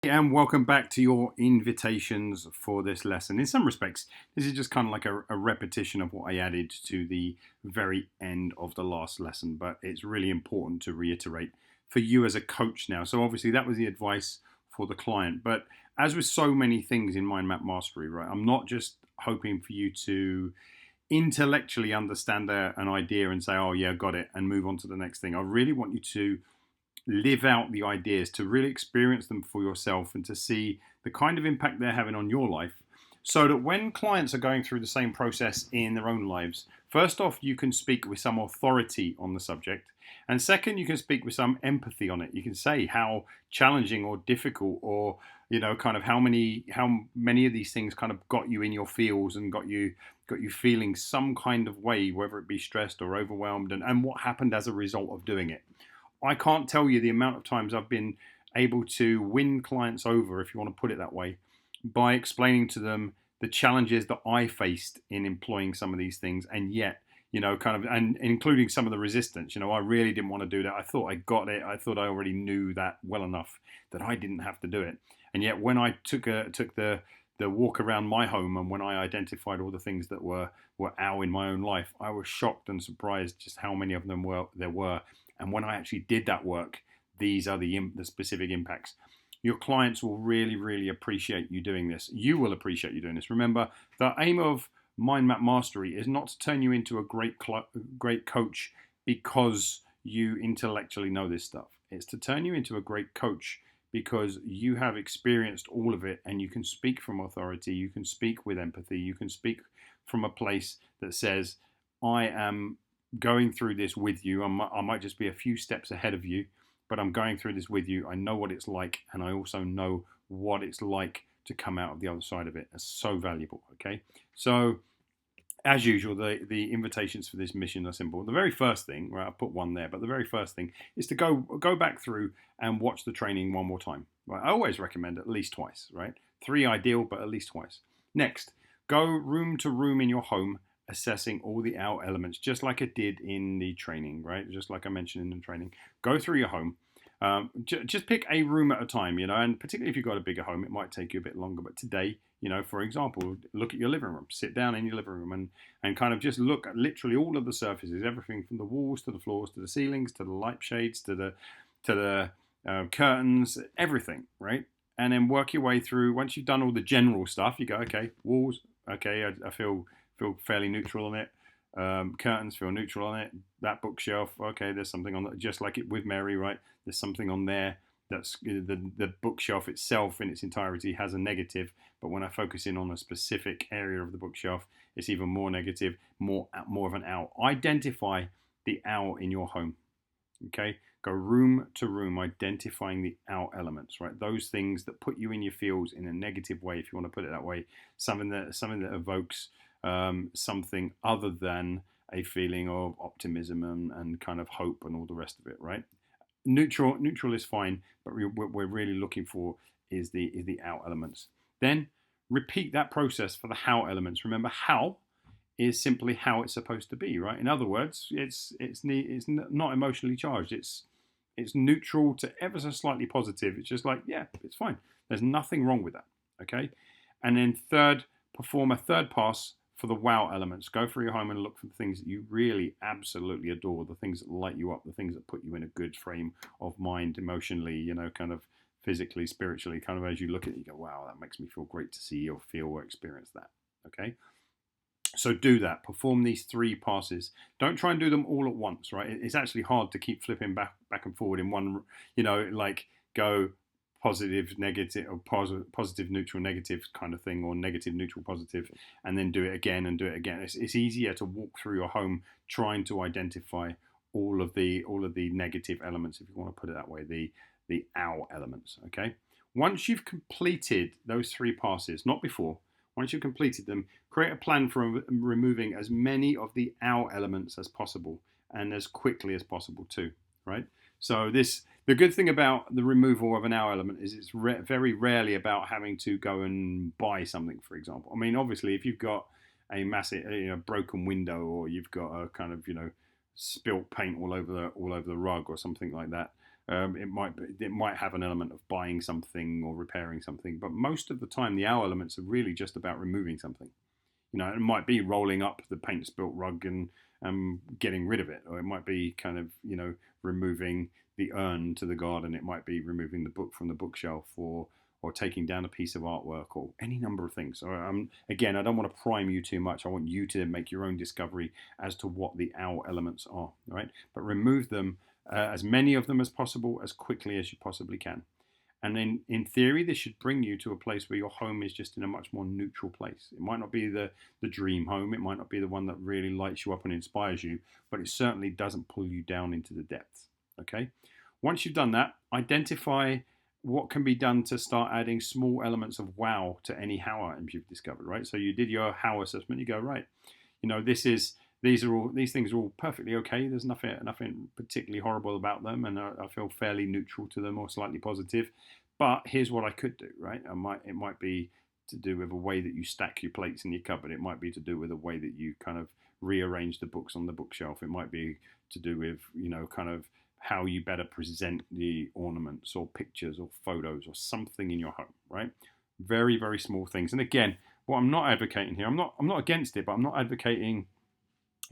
And welcome back to your invitations for this lesson. In some respects, this is just kind of like a repetition of what I added to the very end of the last lesson, but it's really important to reiterate for you as a coach now. So, obviously, that was the advice for the client. But as with so many things in Mind Map Mastery, right, I'm not just hoping for you to intellectually understand an idea and say, oh, yeah, got it, and move on to the next thing. I really want you to live out the ideas, to really experience them for yourself and to see the kind of impact they're having on your life. So that when clients are going through the same process in their own lives, first off, you can speak with some authority on the subject. And second, you can speak with some empathy on it. You can say how challenging or difficult or kind of how many of these things kind of got you in your feels and got you feeling some kind of way, whether it be stressed or overwhelmed, and what happened as a result of doing it. I can't tell you the amount of times I've been able to win clients over, if you want to put it that way, by explaining to them the challenges that I faced in employing some of these things, and yet, and including some of the resistance. I really didn't want to do that. I thought I got it. I thought I already knew that well enough that I didn't have to do it. And yet, when I took the walk around my home, and when I identified all the things that were ow in my own life, I was shocked and surprised just how many of them there were. And when I actually did that work, these are the specific impacts. Your clients will really, really appreciate you doing this. You will appreciate you doing this. Remember, the aim of Mind Map Mastery is not to turn you into a great coach because you intellectually know this stuff. It's to turn you into a great coach because you have experienced all of it and you can speak from authority, you can speak with empathy, you can speak from a place that says, I am going through this with you. I might just be a few steps ahead of you, but I'm going through this with you. I know what it's like, and I also know what it's like to come out of the other side of it. It's so valuable. Okay, so as usual, the invitations for this mission are simple. The very first thing, right, I put one there, but the very first thing is to go back through and watch the training one more time. Right, I always recommend at least twice. Right, 3 ideal, but at least twice. Next, go room to room in your home assessing all the out elements, just like I did in the training, right? Just like I mentioned in the training. Go through your home. Just pick a room at a time, and particularly if you've got a bigger home, it might take you a bit longer. But today, for example, look at your living room. Sit down in your living room and kind of just look at literally all of the surfaces, everything from the walls to the floors to the ceilings to the light shades to the curtains, everything, right? And then work your way through. Once you've done all the general stuff, you go, okay, walls, okay, I feel fairly neutral on it. Curtains feel neutral on it. That bookshelf, okay, there's something on that, just like it with Mary, right? There's something on there that's the bookshelf itself in its entirety has a negative, but when I focus in on a specific area of the bookshelf, it's even more negative, more of an owl. Identify the owl in your home. Okay, go room to room, identifying the out elements, right? Those things that put you in your feels in a negative way, if you want to put it that way, something that evokes something other than a feeling of optimism and kind of hope and all the rest of it, right? Neutral is fine, but what we're really looking for is the out elements. Then repeat that process for the how elements. Remember, how is simply how it's supposed to be, right? In other words, it's not emotionally charged. It's neutral to ever so slightly positive. It's just like, yeah, it's fine. There's nothing wrong with that. Okay. And then third, perform a third pass for the wow elements. Go through your home and look for the things that you really absolutely adore, the things that light you up, the things that put you in a good frame of mind emotionally, kind of physically, spiritually, kind of as you look at it, you go, wow, that makes me feel great to see or feel or experience that. Okay. So do that. Perform these 3 passes. Don't try and do them all at once, right? It's actually hard to keep flipping back and forward in one, like go positive, negative, or positive, neutral, negative kind of thing, or negative, neutral, positive, and then do it again and do it again. It's easier to walk through your home trying to identify all of the negative elements, if you want to put it that way, the ow elements. Okay. Once you've completed those 3 passes, not before. Once you've completed them, create a plan for removing as many of the ow elements as possible and as quickly as possible too, right? So the good thing about the removal of an ow element is it's very rarely about having to go and buy something, for example. I mean, obviously, if you've got a massive broken window, or you've got a kind of spilt paint all over the rug or something like that, It might have an element of buying something or repairing something, but most of the time the owl elements are really just about removing something. It might be rolling up the paint spilt rug and getting rid of it, or it might be kind of removing the urn to the garden. It might be removing the book from the bookshelf, or taking down a piece of artwork, or any number of things. So, again, I don't want to prime you too much. I want you to make your own discovery as to what the owl elements are, right? But remove them, as many of them as possible, as quickly as you possibly can. And then, in theory, this should bring you to a place where your home is just in a much more neutral place. It might not be the dream home. It might not be the one that really lights you up and inspires you, but it certainly doesn't pull you down into the depths. Okay? Once you've done that, identify what can be done to start adding small elements of wow to any how items you've discovered, right? So you did your how assessment. You go, right, these things are all perfectly okay. There's nothing particularly horrible about them, and I feel fairly neutral to them or slightly positive. But here's what I could do, right? It might be to do with the way that you stack your plates in your cupboard. It might be to do with the way that you kind of rearrange the books on the bookshelf. It might be to do with kind of how you better present the ornaments or pictures or photos or something in your home, right? Very, very small things. And again, what I'm not advocating here, I'm not against it, but I'm not advocating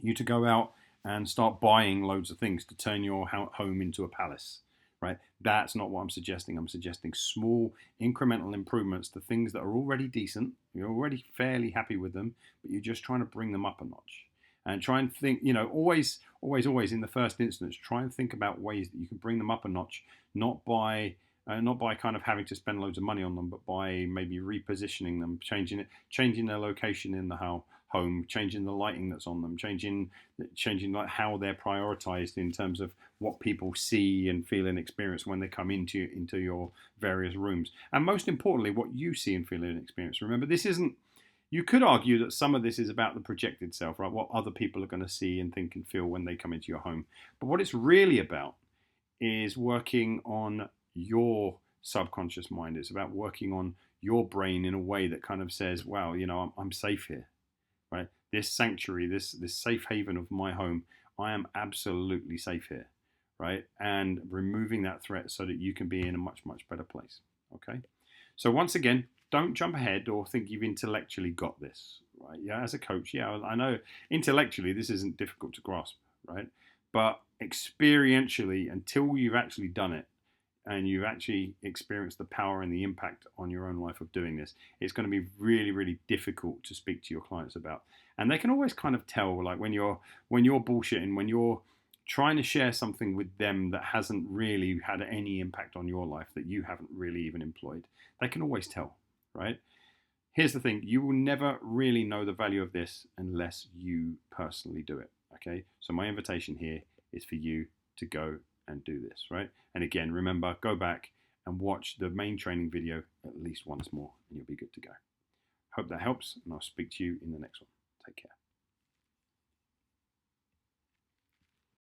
you to go out and start buying loads of things to turn your home into a palace, right? That's not what I'm suggesting. I'm suggesting small incremental improvements to things that are already decent. You're already fairly happy with them, but you're just trying to bring them up a notch. And try and think, always in the first instance, try and think about ways that you can bring them up a notch, not by kind of having to spend loads of money on them, but by maybe repositioning them, changing their location in the home, changing the lighting that's on them, changing like how they're prioritized in terms of what people see and feel and experience when they come into your various rooms, and most importantly, what you see and feel and experience. Remember, this isn't. You could argue that some of this is about the projected self, right? What other people are going to see and think and feel when they come into your home. But what it's really about is working on your subconscious mind. It's about working on your brain in a way that kind of says, wow, I'm safe here, right? This sanctuary, this safe haven of my home, I am absolutely safe here, right? And removing that threat so that you can be in a much, much better place, okay? So once again, don't jump ahead or think you've intellectually got this, right? Yeah, as a coach, yeah, I know intellectually this isn't difficult to grasp, right? But experientially, until you've actually done it and you've actually experienced the power and the impact on your own life of doing this, it's going to be really, really difficult to speak to your clients about. And they can always kind of tell, like when you're bullshitting, when you're trying to share something with them that hasn't really had any impact on your life, that you haven't really even employed, they can always tell, right? Here's the thing, you will never really know the value of this unless you personally do it, okay? So my invitation here is for you to go and do this, right? And again, remember, go back and watch the main training video at least once more and you'll be good to go. Hope that helps, and I'll speak to you in the next one. Take care.